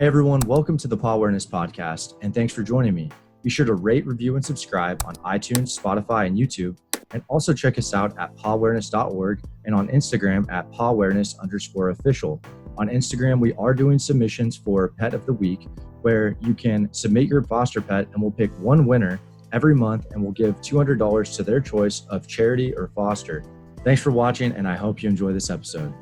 Hey everyone, welcome to the Pawareness podcast, and thanks for joining me. Be sure to rate, review, and subscribe on iTunes, Spotify, and YouTube, and also check us out at pawareness.org and on Instagram at pawareness_official. On Instagram, we are doing submissions for Pet of the Week, where you can submit your foster pet, and we'll pick one winner every month, and we'll give $200 to their choice of charity or foster. Thanks for watching, and I hope you enjoy this episode.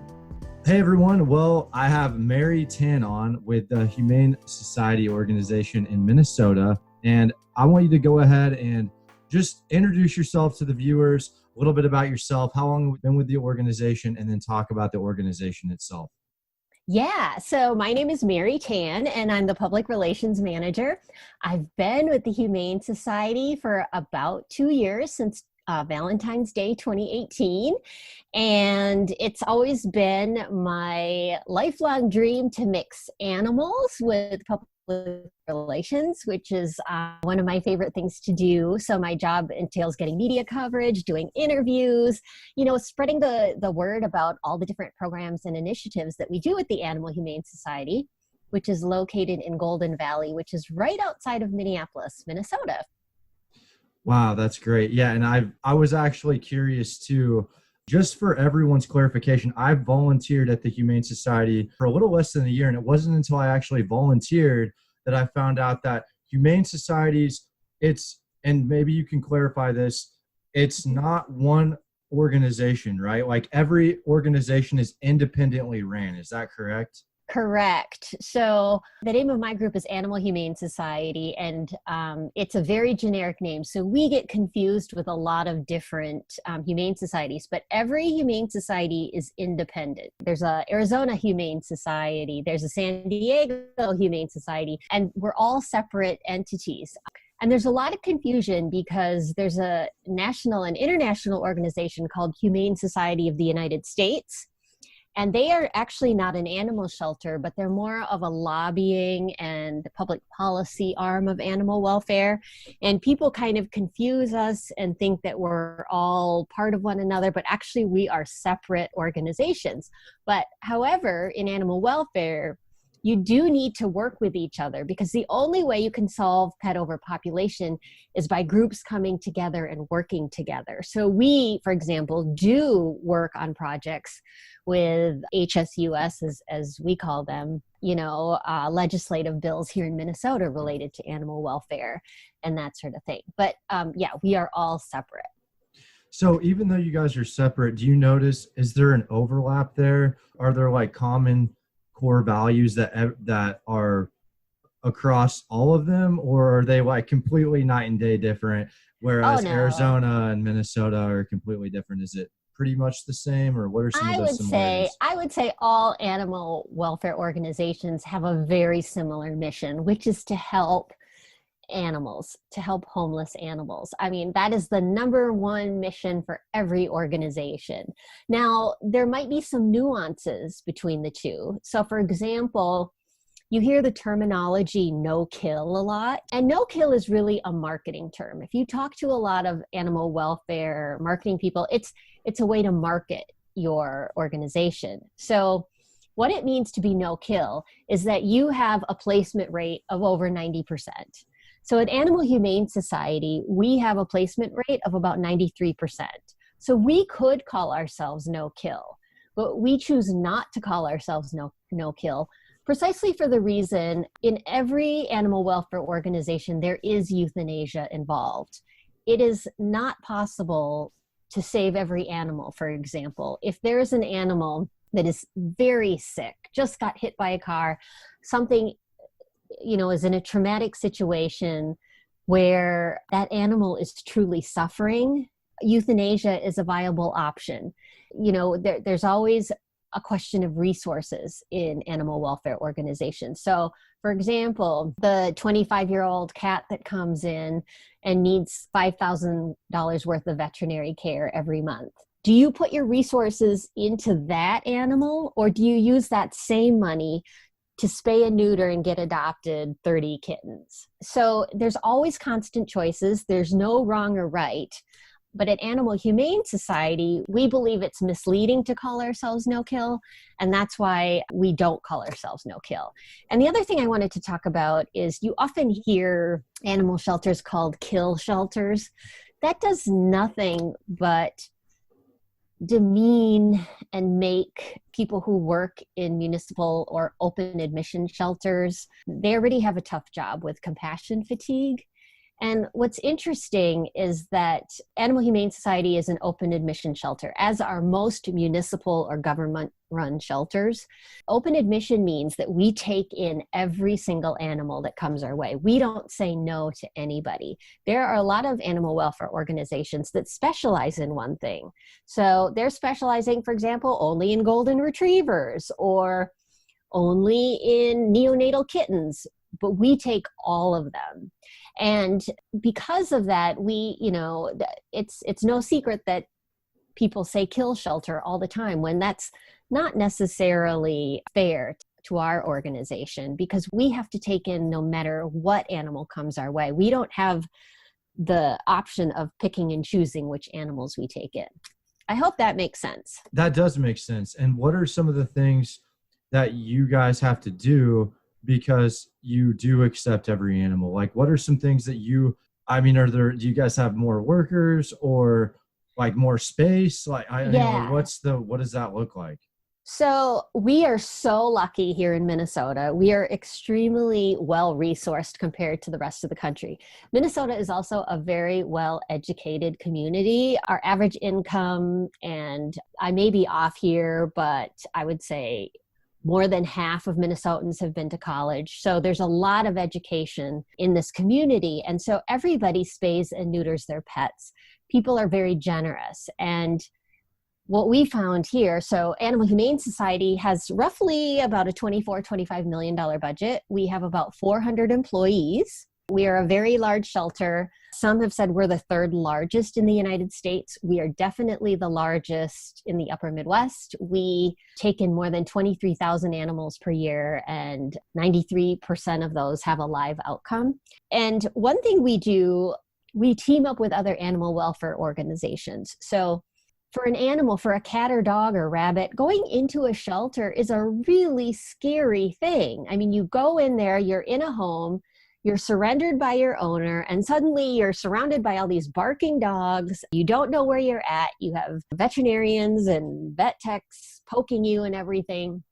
Hey everyone, well, I have Mary Tan on with the Humane Society organization in Minnesota, and I want you to go ahead and just introduce yourself to the viewers, a little bit about yourself, how long you've been with the organization, and then talk about the organization itself. Yeah, so my name is Mary Tan, and I'm the Public Relations Manager. I've been with the Humane Society for about 2 years, since Valentine's Day 2018, and it's always been my lifelong dream to mix animals with public relations, which is one of my favorite things to do. So my job entails getting media coverage, doing interviews, spreading the word about all the different programs and initiatives that we do at the Animal Humane Society, which is located in Golden Valley, which is right outside of Minneapolis, Minnesota. Wow, that's great. Yeah, and I was actually curious too, just for everyone's clarification, I've volunteered at the Humane Society for a little less than a year, and it wasn't until I actually volunteered that I found out that Humane Societies, and maybe you can clarify this, it's not one organization, right? Like every organization is independently ran. Is that correct? Correct. So the name of my group is Animal Humane Society, and it's a very generic name. So we get confused with a lot of different humane societies, but every humane society is independent. There's a Arizona Humane Society, there's a San Diego Humane Society, and we're all separate entities. And there's a lot of confusion because there's a national and international organization called Humane Society of the United States. And they are actually not an animal shelter, but they're more of a lobbying and public policy arm of animal welfare. And people kind of confuse us and think that we're all part of one another, but actually we are separate organizations. But however, in animal welfare, you do need to work with each other, because the only way you can solve pet overpopulation is by groups coming together and working together. So we, for example, do work on projects with HSUS, as we call them, legislative bills here in Minnesota related to animal welfare and that sort of thing. But we are all separate. So even though you guys are separate, do you notice, is there an overlap there? Are there like common core values that are across all of them, or are they like completely night and day different, whereas Arizona and Minnesota are completely different? Is it pretty much the same, or what are some of the similarities? I would say all animal welfare organizations have a very similar mission, which is to help animals, to help homeless animals. I mean, that is the number one mission for every organization. Now, there might be some nuances between the two. So, for example, you hear the terminology no-kill a lot, and no-kill is really a marketing term. If you talk to a lot of animal welfare marketing people, it's a way to market your organization. So what it means to be no-kill is that you have a placement rate of over 90%. So at Animal Humane Society, we have a placement rate of about 93%. So we could call ourselves no-kill, but we choose not to call ourselves no-kill, precisely for the reason in every animal welfare organization, there is euthanasia involved. It is not possible to save every animal. For example, if there is an animal that is very sick, just got hit by a car, something is in a traumatic situation where that animal is truly suffering, euthanasia is a viable option. There's always a question of resources in animal welfare organizations. So, for example, the 25-year-old cat that comes in and needs $5,000 worth of veterinary care every month. Do you put your resources into that animal, or do you use that same money to spay and neuter and get adopted 30 kittens? So there's always constant choices. There's no wrong or right. But at Animal Humane Society, we believe it's misleading to call ourselves no-kill, and that's why we don't call ourselves no-kill. And the other thing I wanted to talk about is you often hear animal shelters called kill shelters. That does nothing but demean and make people who work in municipal or open admission shelters, they already have a tough job with compassion fatigue. And what's interesting is that Animal Humane Society is an open admission shelter, as are most municipal or government-run shelters. Open admission means that we take in every single animal that comes our way. We don't say no to anybody. There are a lot of animal welfare organizations that specialize in one thing. So they're specializing, for example, only in golden retrievers or only in neonatal kittens, but we take all of them. And because of that, it's no secret that people say kill shelter all the time when that's not necessarily fair to our organization, because we have to take in no matter what animal comes our way. We don't have the option of picking and choosing which animals we take in. I hope that makes sense. That does make sense. And what are some of the things that you guys have to do because you do accept every animal? Like, what are some things that do you guys have more workers or like more space? Like, what does that look like? So we are so lucky here in Minnesota. We are extremely well-resourced compared to the rest of the country. Minnesota is also a very well-educated community. Our average income, and I may be off here, but I would say more than half of Minnesotans have been to college. So there's a lot of education in this community. And so everybody spays and neuters their pets. People are very generous. And what we found here, so Animal Humane Society has roughly about a $24-25 million budget. We have about 400 employees. We are a very large shelter. Some have said we're the third largest in the United States. We are definitely the largest in the upper Midwest. We take in more than 23,000 animals per year, and 93% of those have a live outcome. And one thing we do, we team up with other animal welfare organizations. So for an animal, for a cat or dog or rabbit, going into a shelter is a really scary thing. I mean, you go in there, you're in a home, you're surrendered by your owner, and suddenly you're surrounded by all these barking dogs. You don't know where you're at. You have veterinarians and vet techs poking you and everything.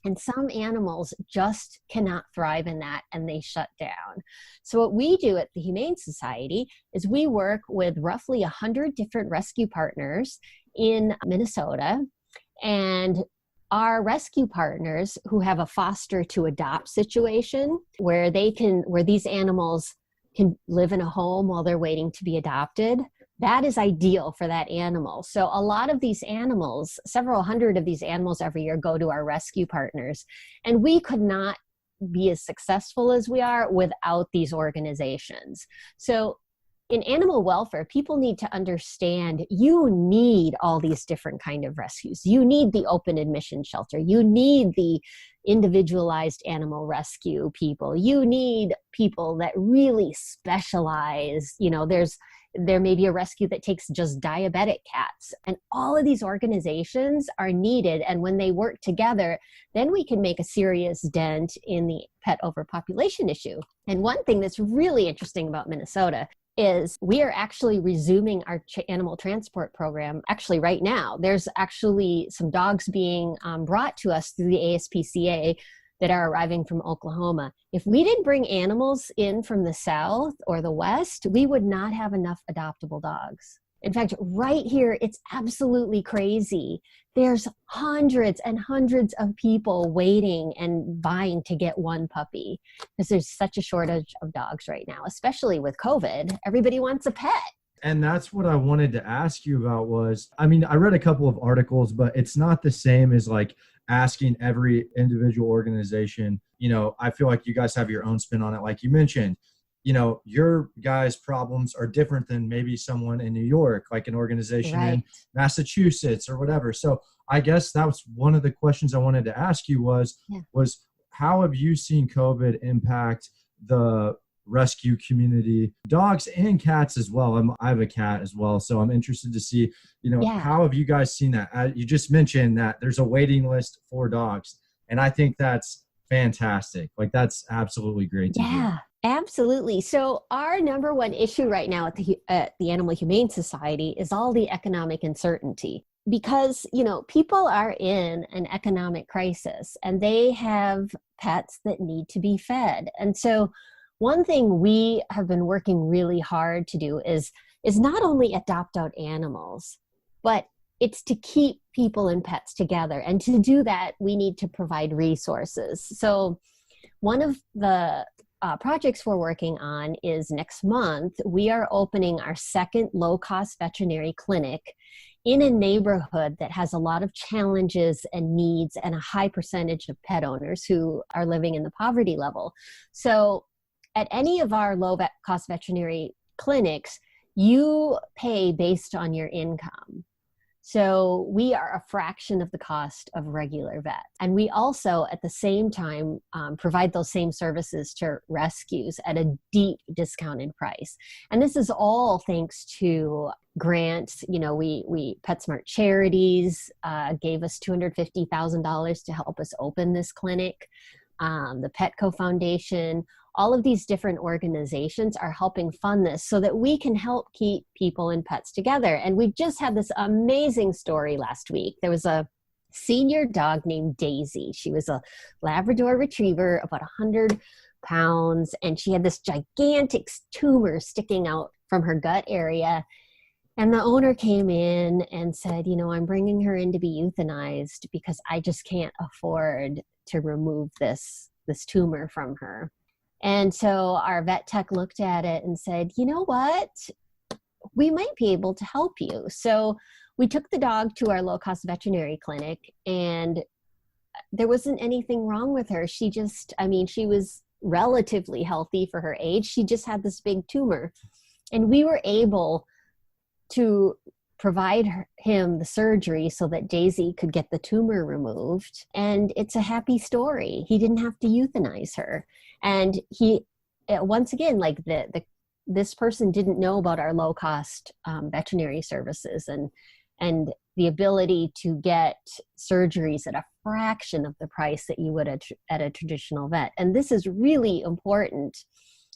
And some animals just cannot thrive in that, and they shut down. So what we do at the Humane Society is we work with roughly 100 different rescue partners in Minnesota, and our rescue partners who have a foster to adopt situation where these animals can live in a home while they're waiting to be adopted, that is ideal for that animal. So a lot of these animals, several hundred of these animals every year, go to our rescue partners. And we could not be as successful as we are without these organizations. So in animal welfare, people need to understand you need all these different kind of rescues. You need the open admission shelter. You need the individualized animal rescue people. You need people that really specialize. There may be a rescue that takes just diabetic cats. And all of these organizations are needed. And when they work together, then we can make a serious dent in the pet overpopulation issue. And one thing that's really interesting about Minnesota is we are actually resuming our animal transport program actually right now. There's actually some dogs being brought to us through the ASPCA that are arriving from Oklahoma. If we didn't bring animals in from the South or the West, we would not have enough adoptable dogs. In fact, right here, it's absolutely crazy. There's hundreds and hundreds of people waiting and vying to get one puppy because there's such a shortage of dogs right now, especially with COVID. Everybody wants a pet. And that's what I wanted to ask you about I read a couple of articles, but it's not the same as like asking every individual organization. I feel like you guys have your own spin on it. Like you mentioned, your guys' problems are different than maybe someone in New York, like an organization in Massachusetts or whatever. So I guess that was one of the questions I wanted to ask you was how have you seen COVID impact the rescue community, dogs and cats as well. I have a cat as well. So I'm interested to see, how have you guys seen that? You just mentioned that there's a waiting list for dogs. And I think that's fantastic. Like, that's absolutely great to hear. Absolutely. So our number one issue right now at the Animal Humane Society is all the economic uncertainty, because, people are in an economic crisis and they have pets that need to be fed. And so one thing we have been working really hard to do is not only adopt out animals, but it's to keep people and pets together. And to do that, we need to provide resources. So one of the projects we're working on is next month, we are opening our second low-cost veterinary clinic in a neighborhood that has a lot of challenges and needs and a high percentage of pet owners who are living in the poverty level. So at any of our low-cost veterinary clinics, you pay based on your income. So we are a fraction of the cost of regular vet. And we also, at the same time, provide those same services to rescues at a deep discounted price. And this is all thanks to grants. We PetSmart Charities gave us $250,000 to help us open this clinic. The Petco Foundation, all of these different organizations are helping fund this so that we can help keep people and pets together. And we just had this amazing story last week. There was a senior dog named Daisy. She was a Labrador retriever, about 100 pounds, and she had this gigantic tumor sticking out from her gut area. And the owner came in and said, I'm bringing her in to be euthanized because I just can't afford to remove this tumor from her. And so our vet tech looked at it and said, you know what? We might be able to help you. So we took the dog to our low-cost veterinary clinic, and there wasn't anything wrong with her. She was relatively healthy for her age. She just had this big tumor. And we were able to provide him the surgery so that Daisy could get the tumor removed. And it's a happy story. He didn't have to euthanize her. And he, once again, like this person didn't know about our low cost veterinary services and the ability to get surgeries at a fraction of the price that you would at a traditional vet. And this is really important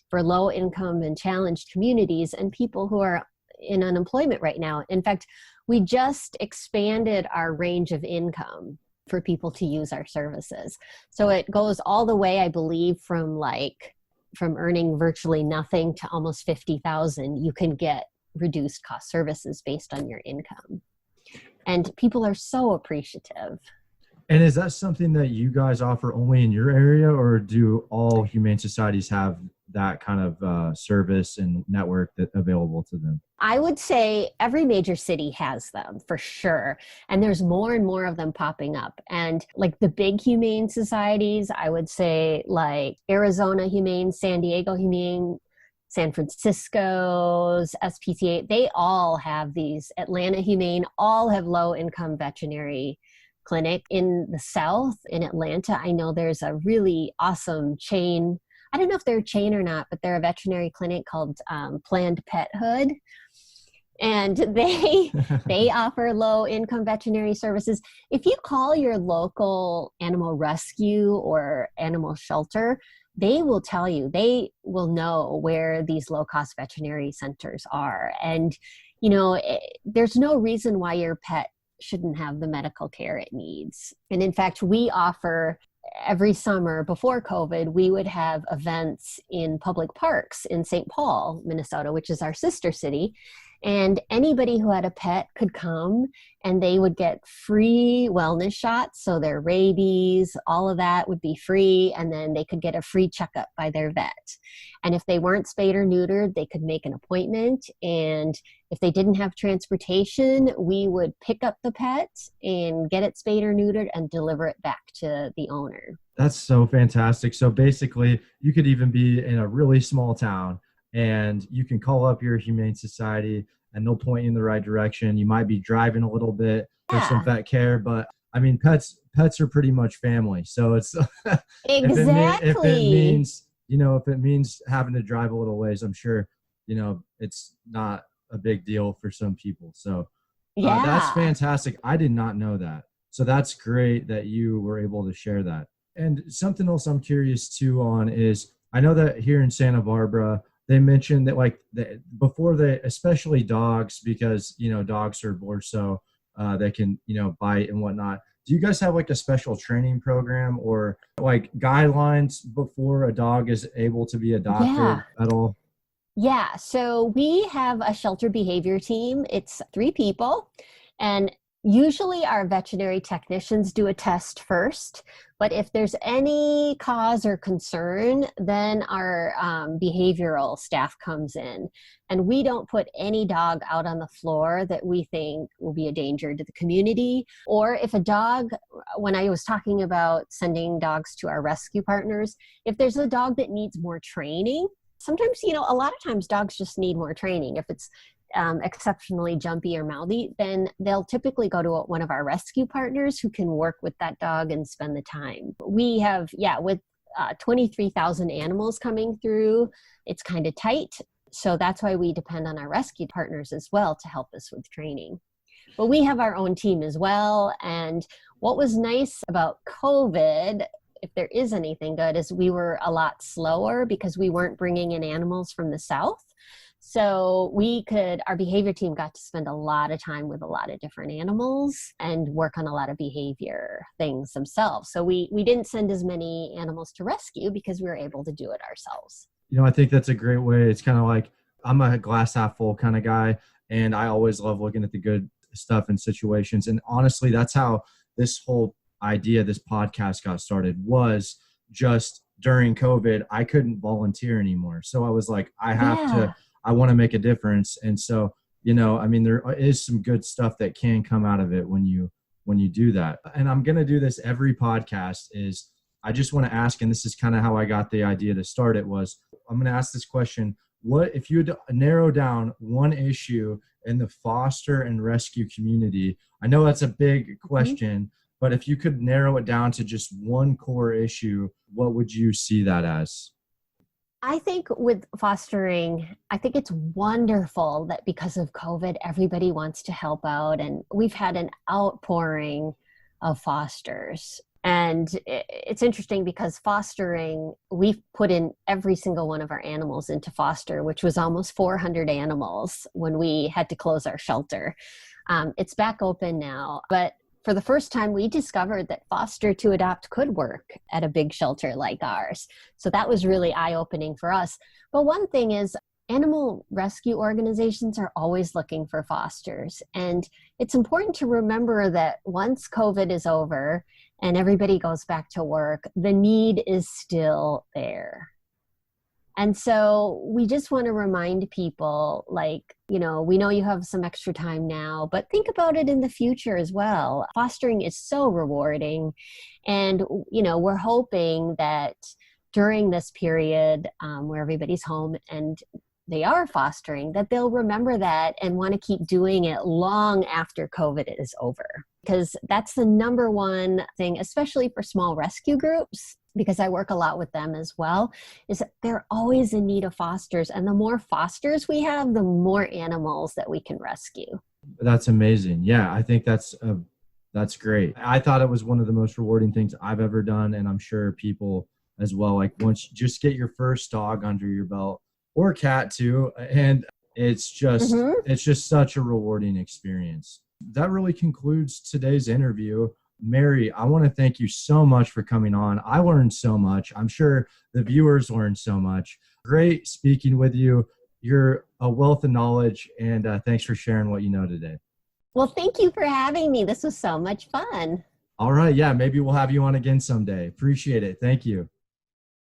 for low income and challenged communities and people who are in unemployment right now. In fact, we just expanded our range of income for people to use our services. So it goes all the way, I believe, from earning virtually nothing to almost 50,000. You can get reduced cost services based on your income. And people are so appreciative. And is that something that you guys offer only in your area, or do all humane societies have that kind of service and network available to them? I would say every major city has them for sure. And there's more and more of them popping up. And like the big humane societies, I would say like Arizona Humane, San Diego Humane, San Francisco's SPCA, they all have these. Atlanta Humane all have low income veterinary clinic. In the South, in Atlanta, I know there's a really awesome chain. I don't know if they're a chain or not, but they're a veterinary clinic called Planned Pethood. And they offer low income veterinary services. If you call your local animal rescue or animal shelter, they will tell you, they will know where these low cost veterinary centers are. And, there's no reason why your pet shouldn't have the medical care it needs. And in fact, we offer every summer before COVID, we would have events in public parks in St. Paul, Minnesota, which is our sister city. And anybody who had a pet could come and they would get free wellness shots. So their rabies, all of that would be free. And then they could get a free checkup by their vet. And if they weren't spayed or neutered, they could make an appointment. And if they didn't have transportation, we would pick up the pet and get it spayed or neutered and deliver it back to the owner. That's so fantastic. So basically, you could even be in a really small town and you can call up your Humane Society and they'll point you in the right direction. You might be driving a little bit for some vet care, but I mean, pets are pretty much family. So it's exactly. if it means if it means having to drive a little ways, I'm sure, it's not a big deal for some people. So that's Yeah. fantastic. I did not know that. So that's great that you were able to share that. And something else I'm curious too on is I know that here in Santa Barbara, they mentioned that before they, especially dogs, because, dogs are more so they can, bite and whatnot. Do you guys have like a special training program or like guidelines before a dog is able to be adopted Yeah. at all? Yeah, so we have a shelter behavior team. It's 3 people, and usually our veterinary technicians do a test first. But if there's any cause or concern, then our behavioral staff comes in. And we don't put any dog out on the floor that we think will be a danger to the community. Or if a dog, when I was talking about sending dogs to our rescue partners, if there's a dog that needs more training, sometimes, a lot of times dogs just need more training. If it's exceptionally jumpy or mouthy, then they'll typically go to one of our rescue partners who can work with that dog and spend the time. We have, with 23,000 animals coming through, it's kind of tight. So that's why we depend on our rescue partners as well to help us with training. But we have our own team as well. And what was nice about COVID, if there is anything good, is we were a lot slower because we weren't bringing in animals from the south. So our behavior team got to spend a lot of time with a lot of different animals and work on a lot of behavior things themselves. So we didn't send as many animals to rescue because we were able to do it ourselves. I think that's a great way. It's kind of like I'm a glass half full kind of guy, and I always love looking at the good stuff in situations. And honestly, that's how this whole idea, this podcast got started, was just during COVID. I couldn't volunteer anymore. So I was like, I want to make a difference. And so, there is some good stuff that can come out of it when you do that. And I'm going to do this every podcast is I just want to ask, and this is kind of how I got the idea to start it, was I'm going to ask this question. What if you had to narrow down one issue in the foster and rescue community? I know that's a big question, but if you could narrow it down to just one core issue, what would you see that as? I think with fostering, I think it's wonderful that because of COVID, everybody wants to help out. And we've had an outpouring of fosters. And it's interesting because fostering, we've put in every single one of our animals into foster, which was almost 400 animals when we had to close our shelter. It's back open now, but for the first time, we discovered that foster to adopt could work at a big shelter like ours. So that was really eye-opening for us. But one thing is, animal rescue organizations are always looking for fosters. And it's important to remember that once COVID is over and everybody goes back to work, the need is still there. And so we just want to remind people, we know you have some extra time now, but think about it in the future as well. Fostering is so rewarding. And, we're hoping that during this period where everybody's home and they are fostering, that they'll remember that and want to keep doing it long after COVID is over. Because that's the number one thing, especially for small rescue groups, because I work a lot with them as well, is that they're always in need of fosters. And the more fosters we have, the more animals that we can rescue. That's amazing. Yeah, I think that's great. I thought it was one of the most rewarding things I've ever done. And I'm sure people as well, like once you just get your first dog under your belt, or cat too, and it's just such a rewarding experience. That really concludes today's interview. Mary, I want to thank you so much for coming on. I learned so much. I'm sure the viewers learned so much. Great speaking with you. You're a wealth of knowledge, and thanks for sharing what you know today. Well, thank you for having me. This was so much fun. All right. Yeah, maybe we'll have you on again someday. Appreciate it. Thank you.